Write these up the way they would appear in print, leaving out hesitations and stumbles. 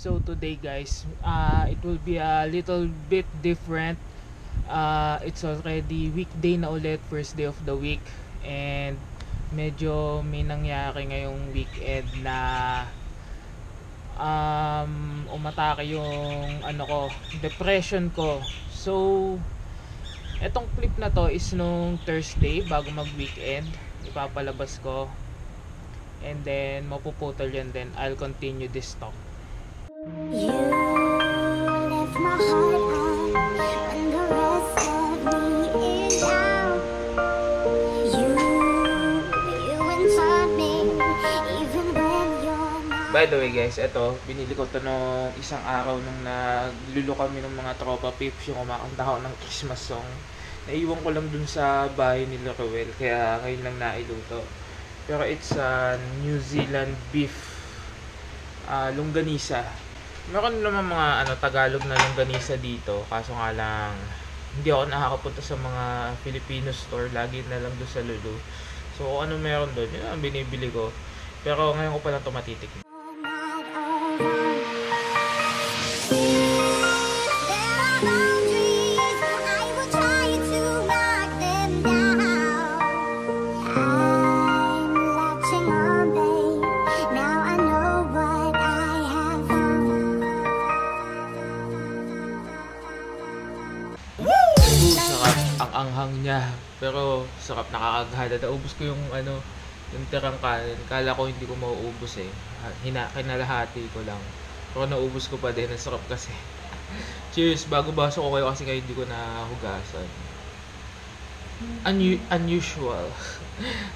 So today guys, it will be a little bit different. It's already weekday na ulit, first day of the week, and medyo may nangyari ngayong weekend na umatake yung depression ko. So etong clip na to is nung Thursday bago mag weekend, ipapalabas ko, and then mapuputol yan, then I'll continue this talk. You left my heart out when the rest of me is out. You taught me even when you're not. By the way guys, eto, binili ko to nung isang araw nung naglulo kami ng mga tropa pips, yung kumakanta ako ng Christmas song. Naiwan ko lang dun sa bahay ni Ruel, kaya ngayon lang nailuto. Pero it's New Zealand beef longganisa. Meron naman mga Tagalog na longganisa dito, kaso nga lang hindi ako nakakapunta sa mga Filipino store, lagi na lang doon sa Lulu. So kung ano meron doon, yun ang binibili ko. Pero ngayon ko pa lang ito matitikman. Sarap ang anghang niya, pero sarap, nakakagana. Naubos ko yung yung tirang kanin. Kala ko hindi ko mauubos eh. Kinalahati ko lang. Pero naubos ko pa din. Ang sarap kasi. Cheers! Bago baso ko kayo kasi ngayon hindi ko nahugasan. Unusual.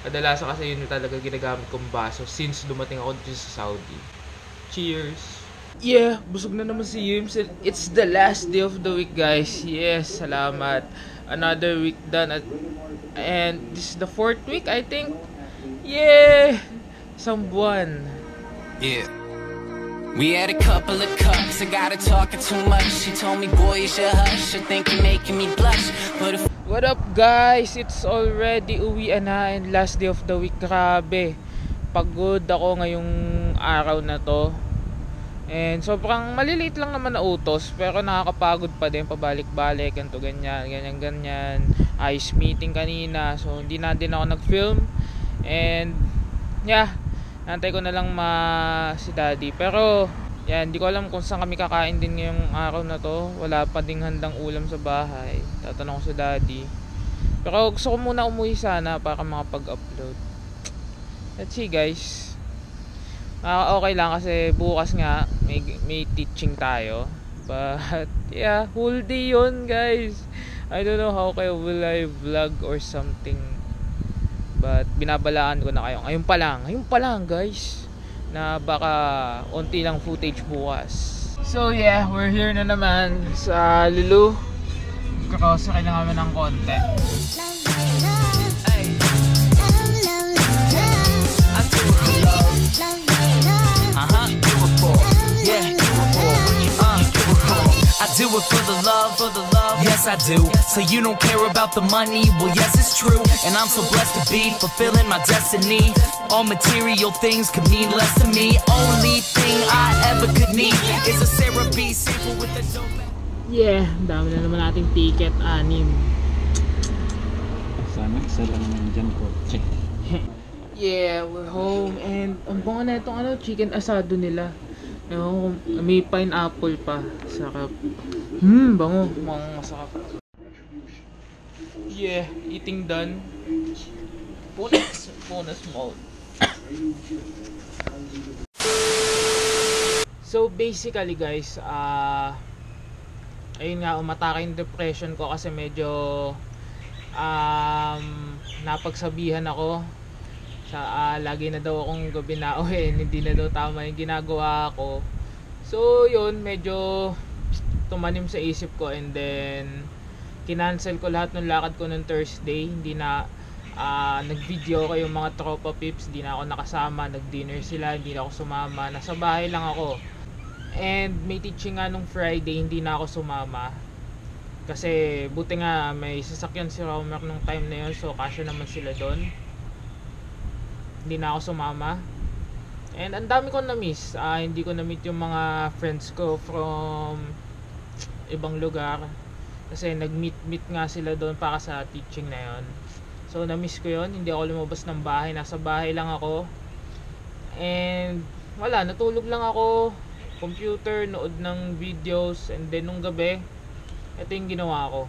Kadalasan kasi yun talaga ginagamit kong baso since dumating ako dito sa Saudi. Cheers! Yeah, busog na naman si Yims. It's the last day of the week guys. Yes, salamat. Another week done and this is the 4th week I think. Yeah! Isang buwan. Yeah. We had a couple of cups, I got her talking too much. She told me, boy, you should hush, I think you're making me blush. But if... What up guys? It's already uwian na and last day of the week. Grabe, pagod ako ngayong araw na to. And sobrang maliliit lang naman na utos, pero nakakapagod pa din, pabalik-balik, ganyan. Ice meeting kanina, so hindi na din ako nag-film. And yeah, nantay ko na lang si daddy. Pero yan, hindi ko alam kung saan kami kakain din ngayong araw na to. Wala pa ding handang ulam sa bahay. Tatanong ko sa daddy. Pero gusto ko muna umuwi sana para makapag-upload. Let's see guys. Okay lang kasi bukas nga may teaching tayo. But yeah, whole day yun guys. I don't know how kayo will I vlog or something. But binabalaan ko na kayo. Ngayon pa lang guys, na baka onti lang footage bukas. So yeah, we're here na naman sa Lulu. Kakosakay lang kami ng konti. I do it for the love, yes I do. So you don't care about the money, well yes it's true. And I'm so blessed to be fulfilling my destiny. All material things could mean less to me. Only thing I ever could need is a Sarah B sample with a dope. Yeah, dami na naman nating ticket, 6. Sana isa lang naman dyan ko. Yeah, we're home and ang bango na itong chicken asado nila. May pineapple pa. Sarap. Bango. Masarap. Yeah, eating done. Bonus mode. So basically guys, ayun nga, umatake yung depression ko kasi medyo napagsabihan ako sa lagi na daw akong gabinauhin, hindi na daw tama yung ginagawa ko. So yun, medyo tumanim sa isip ko, and then kinancel ko lahat ng lakad ko ng Thursday. Hindi na nag-video ko yung mga tropa pips, hindi na ako nakasama, nag-dinner sila, hindi na ako sumama, nasa bahay lang ako. And may teaching nga nung Friday, hindi na ako sumama kasi buti nga may sasakyan si Romer nung time na yun, so kasya naman sila doon. Hindi na ako sumama. And ang dami kong na-miss. Hindi ko na-meet yung mga friends ko from ibang lugar. Kasi nag-meet nga sila doon para sa teaching na yon. So na-miss ko yon. Hindi ako lumabas ng bahay. Nasa bahay lang ako. And wala, natulog lang ako. Computer, nood ng videos. And then nung gabi, ito yung ginawa ko.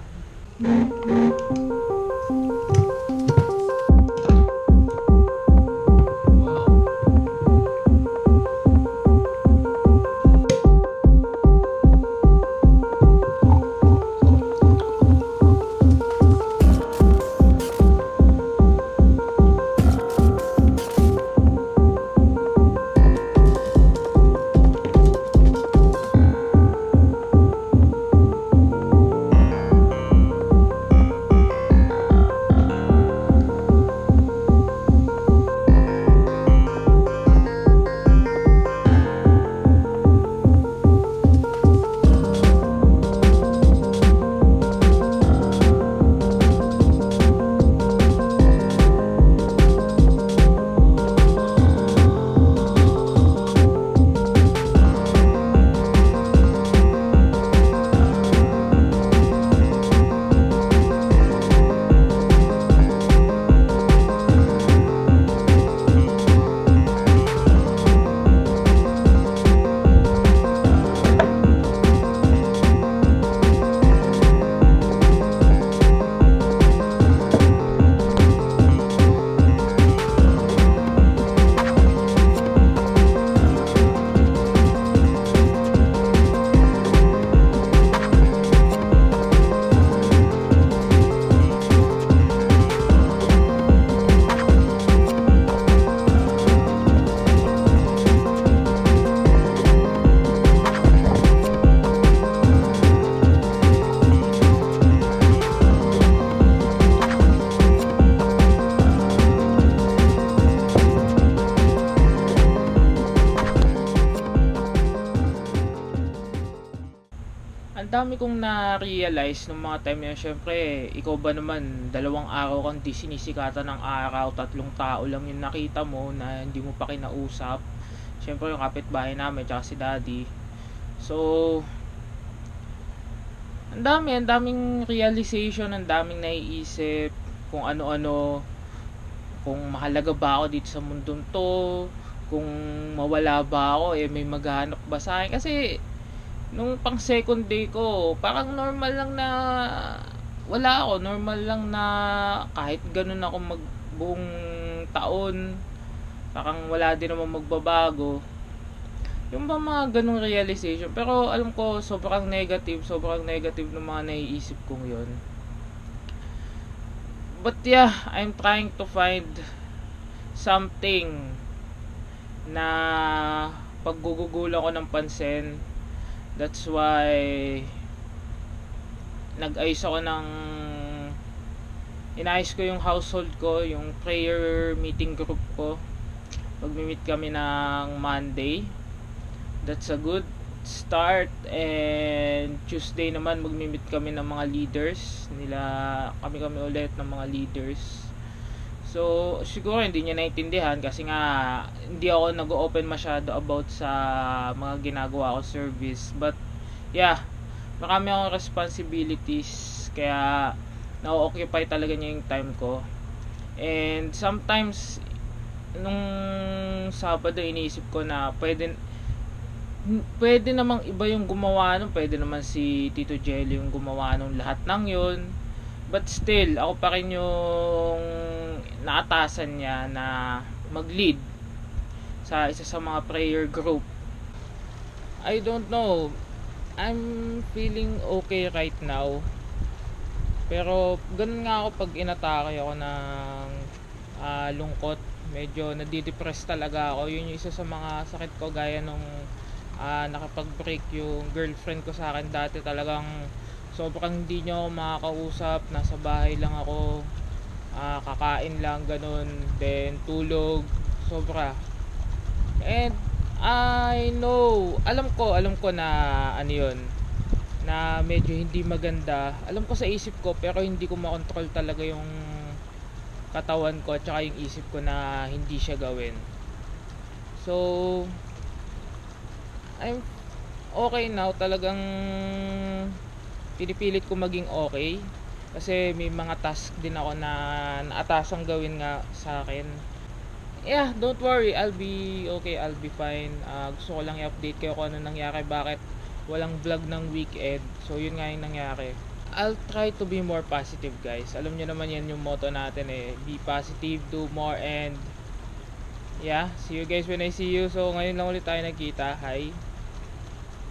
Ang dami kong na-realize nung mga time na yun. Syempre, ikaw ba naman, 2 araw kang di sinisikatan ng araw, 3 tao lang yung nakita mo na hindi mo pa kinausap. Syempre, yung kapitbahay namin, tsaka si daddy. So, ang daming realization, ang daming naiisip kung ano-ano, kung mahalaga ba ako dito sa mundong to, kung mawala ba ako, may maghahanap ba sa akin. Kasi, nung pang second day ko, parang normal lang na wala ako, normal lang na kahit ganun ako magbuong taon, parang wala din naman magbabago. Yung ba mga ganung realization, pero alam ko sobrang negative ng mga naiisip kong yun. But yeah, I'm trying to find something na paggugugulan ko ng pansin. That's why nag-ayos ako inayos ko yung household ko, yung prayer meeting group ko. Magmi-meet kami ng Monday. That's a good start. And Tuesday naman magmi-meet kami ng mga leaders kami ulit ng mga leaders. So siguro hindi niya naintindihan kasi nga hindi ako nag-open masyado about sa mga ginagawa ko service. But yeah, marami akong responsibilities, kaya na-occupy talaga niya yung time ko. And sometimes nung Sabado iniisip ko na pwede namang iba yung gumawa nun, pwede naman si Tito Jelly yung gumawa nung lahat ng yun. But still, ako pa rin yung naatasan niya na mag-lead sa isa sa mga prayer group. I don't know, I'm feeling okay right now. Pero ganun nga ako pag inatake ako ng lungkot. Medyo nadidepress talaga ako. Yun yung isa sa mga sakit ko, gaya nung nakapag-break yung girlfriend ko sa akin dati. Talagang sobrang hindi niya ako makakausap. Nasa bahay lang ako, kakain lang, ganun, then tulog, sobra. And I know, alam ko na ano yun, na medyo hindi maganda. Alam ko sa isip ko, pero hindi ko makontrol talaga yung katawan ko at saka yung isip ko na hindi siya gawin. So I'm okay now. Talagang pinipilit ko maging okay kasi may mga task din ako na naatasang gawin nga sa akin. Yeah, don't worry, I'll be okay, I'll be fine. Gusto ko lang i-update kayo kung ano nangyari, bakit walang vlog ng weekend. So yun nga yung nangyari. I'll try to be more positive, guys. Alam nyo naman yan yung motto natin eh, be positive, do more, and yeah, see you guys when I see you. So ngayon lang ulit tayo nagkita. Hi.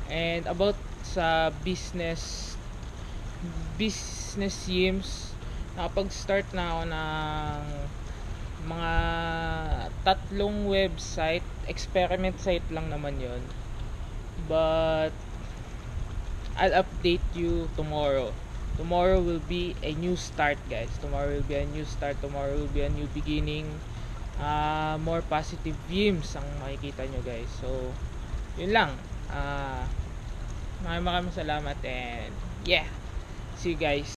And about sa business sims, nakapag-start na ako ng mga 3 website, experiment site lang naman yon, but I'll update you tomorrow. Tomorrow will be a new start, guys. Tomorrow will be a new start. Tomorrow will be a new beginning. More positive views ang makikita nyo, guys. So yun lang. Maraming salamat, and yeah, see you guys.